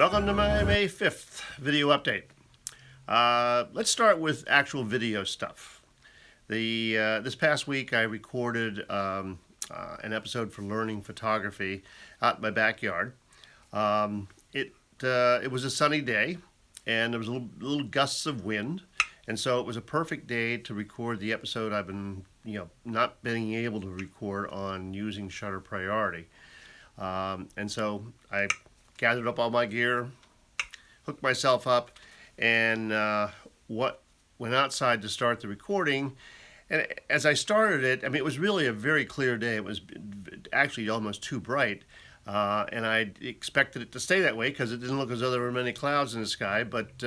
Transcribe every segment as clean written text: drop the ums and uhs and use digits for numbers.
Welcome to my May 5th video update. Let's start with actual video stuff. This past week I recorded an episode for learning photography out in my backyard. It was a sunny day and there was little gusts of wind, and so it was a perfect day to record the episode I've been not being able to record on using shutter priority. And so I gathered up all my gear, hooked myself up, and went outside to start the recording. And as I started it, it was really a very clear day. It was actually almost too bright, and I expected it to stay that way because it didn't look as though there were many clouds in the sky. But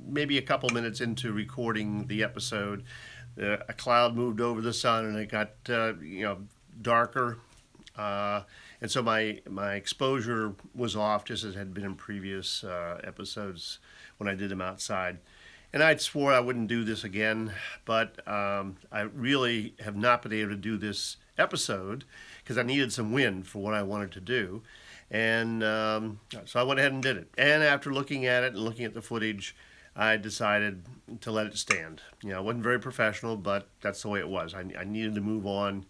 maybe a couple minutes into recording the episode, a cloud moved over the sun and it got darker. And so my exposure was off, just as it had been in previous episodes when I did them outside. And I swore I wouldn't do this again, but I really have not been able to do this episode because I needed some wind for what I wanted to do. And so I went ahead and did it. And after looking at it and looking at the footage, I decided to let it stand. It wasn't very professional, but that's the way it was. I needed to move on.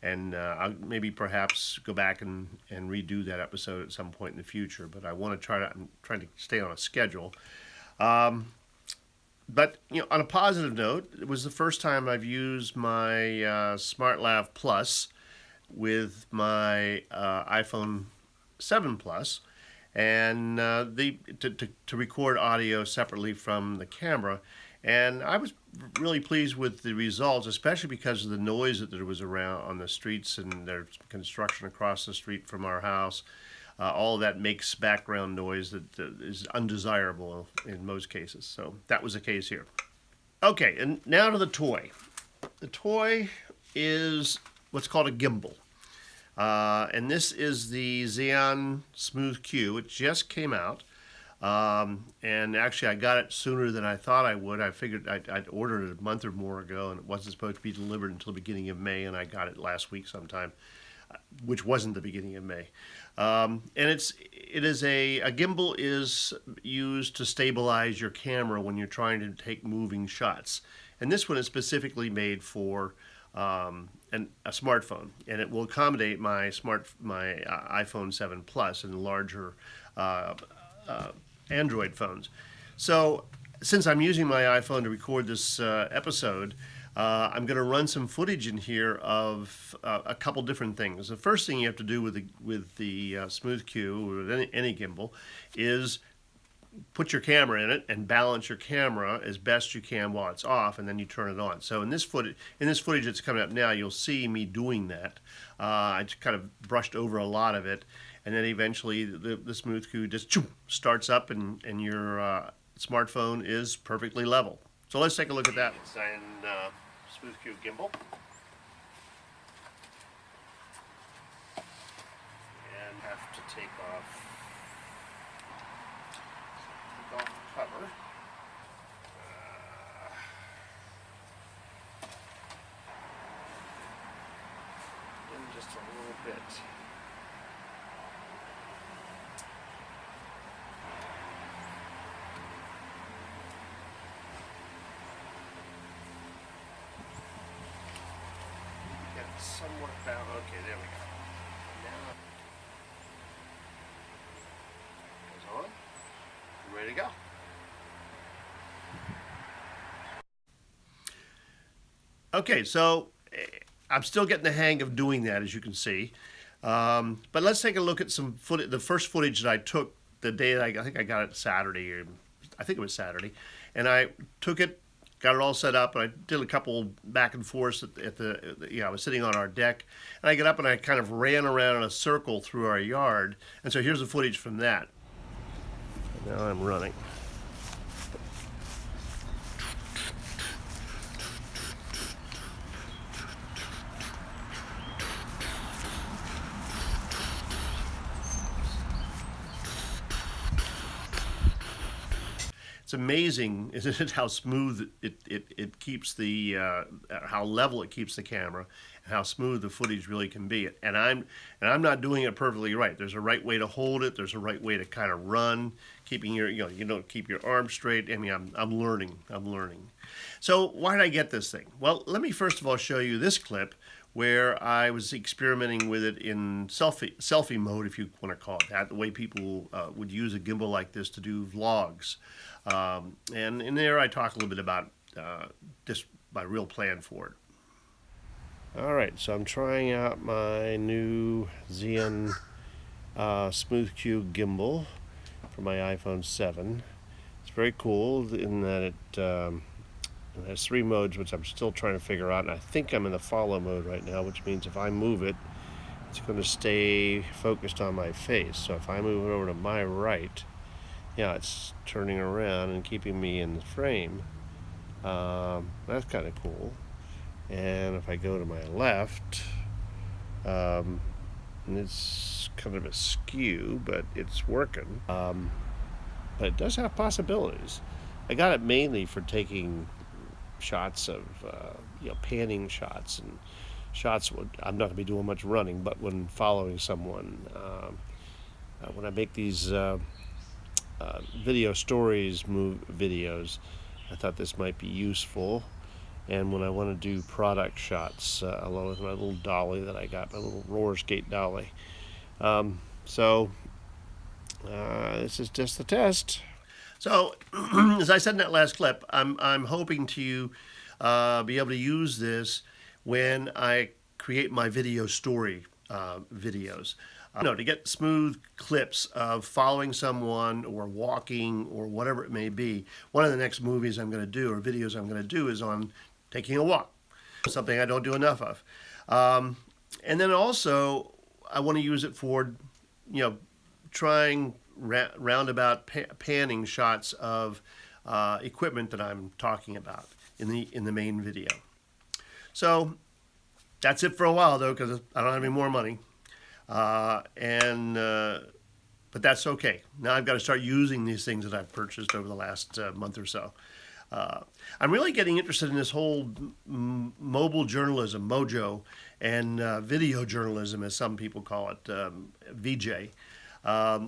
And I'll maybe perhaps go back and redo that episode at some point in the future. But I'm trying to stay on a schedule. But on a positive note, it was the first time I've used my Smart Lav Plus with my iPhone 7 Plus, and to record audio separately from the camera. And I was really pleased with the results, especially because of the noise that there was around on the streets, and there's construction across the street from our house. All of that makes background noise that is undesirable in most cases. So that was the case here. Okay, and now to the toy. The toy is what's called a gimbal. And this is the Xeon Smooth Q. It just came out. And actually I got it sooner than I thought I would. I figured I'd ordered it a month or more ago, and it wasn't supposed to be delivered until the beginning of May, and I got it last week sometime, which wasn't the beginning of May. And a gimbal is used to stabilize your camera when you're trying to take moving shots. And this one is specifically made for a smartphone, and it will accommodate my iPhone 7 Plus and larger Android phones. So since I'm using my iPhone to record this episode, I'm going to run some footage in here of a couple different things. The first thing you have to do with the Smooth Q or with any gimbal is put your camera in it and balance your camera as best you can while it's off, and then you turn it on. So in this footage that's coming up now, you'll see me doing that. I just kind of brushed over a lot of it, and then eventually the Smooth Q just starts up, and your smartphone is perfectly level. So let's take a look at that. It's in Smooth Q gimbal. And have to take off the cover. In just a little bit. Somewhat bound. Okay, there we go. Now goes on. I'm ready to go. Okay, so I'm still getting the hang of doing that, as you can see. But let's take a look at some footage. The first footage that I took the day that I think I got it Saturday, or I think it was Saturday, and I took it. Got it all set up, and I did a couple back and forth I was sitting on our deck, and I got up and I kind of ran around in a circle through our yard, and so here's the footage from that. Now I'm running. It's amazing, isn't it, how smooth it keeps the, how level it keeps the camera, and how smooth the footage really can be. And I'm not doing it perfectly right. There's a right way to hold it. There's a right way to kind of run, keeping your you don't keep your arms straight. I mean, I'm learning. I'm learning. So why did I get this thing? Well, let me first of all show you this clip where I was experimenting with it in selfie mode, if you want to call it that, the way people would use a gimbal like this to do vlogs. And in there I talk a little bit about just my real plan for it. Alright, so I'm trying out my new Xeon Smooth Q gimbal for my iPhone 7. It's very cool in that it has 3 modes, which I'm still trying to figure out, and I think I'm in the follow mode right now, which means if I move it, it's going to stay focused on my face. So if I move it over to my right, yeah, it's turning around and keeping me in the frame. That's kind of cool. And if I go to my left, and it's kind of askew, but it's working. But it does have possibilities. I got it mainly for taking shots of panning shots and shots. I'm not going to be doing much running, but when following someone, when I make these video stories videos, I thought this might be useful. And when I want to do product shots, along with my little dolly that I got, my little roller skate dolly. So this is just the test. So, as I said in that last clip, I'm hoping to be able to use this when I create my video story videos. To get smooth clips of following someone or walking or whatever it may be. One of the next movies I'm going to do or videos I'm going to do is on taking a walk, something I don't do enough of. And then also, I want to use it for, trying roundabout panning shots of equipment that I'm talking about in the main video. So that's it for a while though, because I don't have any more money, but that's okay. Now I've got to start using these things that I've purchased over the last month or so. I'm really getting interested in this whole mobile journalism, MoJo, and video journalism, as some people call it, VJ.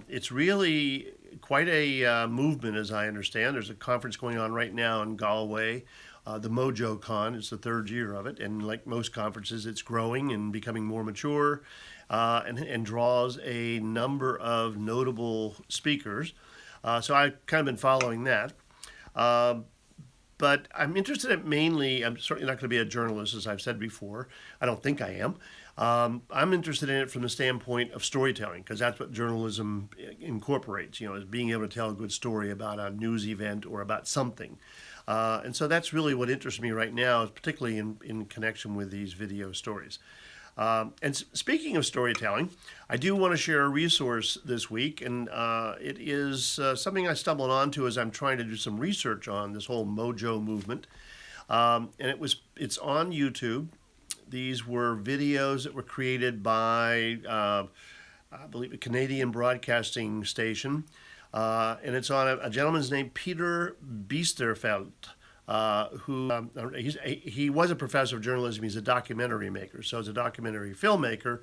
It's really quite a movement, as I understand. There's a conference going on right now in Galway, the MoJo Con. It's the 3rd year of it, and like most conferences, it's growing and becoming more mature, and draws a number of notable speakers. So I've kind of been following that. But I'm interested in mainly, I'm certainly not going to be a journalist, as I've said before. I don't think I am. I'm interested in it from the standpoint of storytelling, because that's what journalism incorporates, is being able to tell a good story about a news event or about something. And so that's really what interests me right now, particularly in connection with these video stories. And speaking of storytelling, I do want to share a resource this week, and it is something I stumbled onto as I'm trying to do some research on this whole MoJo movement. And it's on YouTube. These were videos that were created by, I believe, a Canadian broadcasting station, and it's on a gentleman's named Peter Biesterfeldt. Who he was a professor of journalism. He's a documentary maker, so as a documentary filmmaker,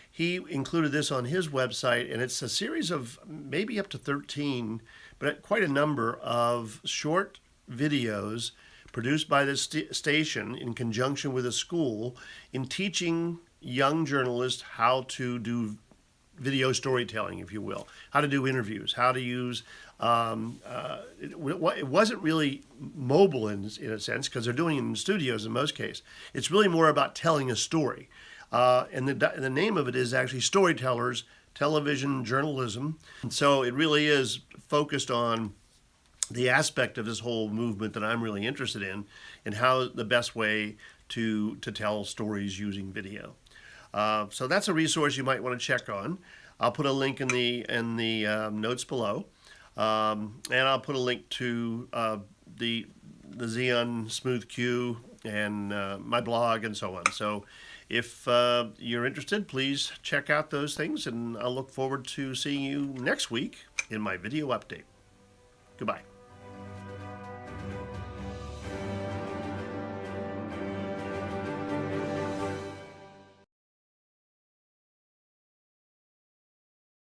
he included this on his website, and it's a series of maybe up to 13, but quite a number of short videos produced by this station in conjunction with a school in teaching young journalists how to do video storytelling, if you will, how to do interviews, how to use, it wasn't really mobile in a sense, because they're doing it in studios in most cases. It's really more about telling a story. And the name of it is actually Storytellers, Television Journalism. And so it really is focused on the aspect of this whole movement that I'm really interested in, and how the best way to tell stories using video. So that's a resource you might want to check on. I'll put a link in the notes below, and I'll put a link to the Xeon Smooth Q and my blog and so on. So if you're interested, please check out those things, and I'll look forward to seeing you next week in my video update. Goodbye.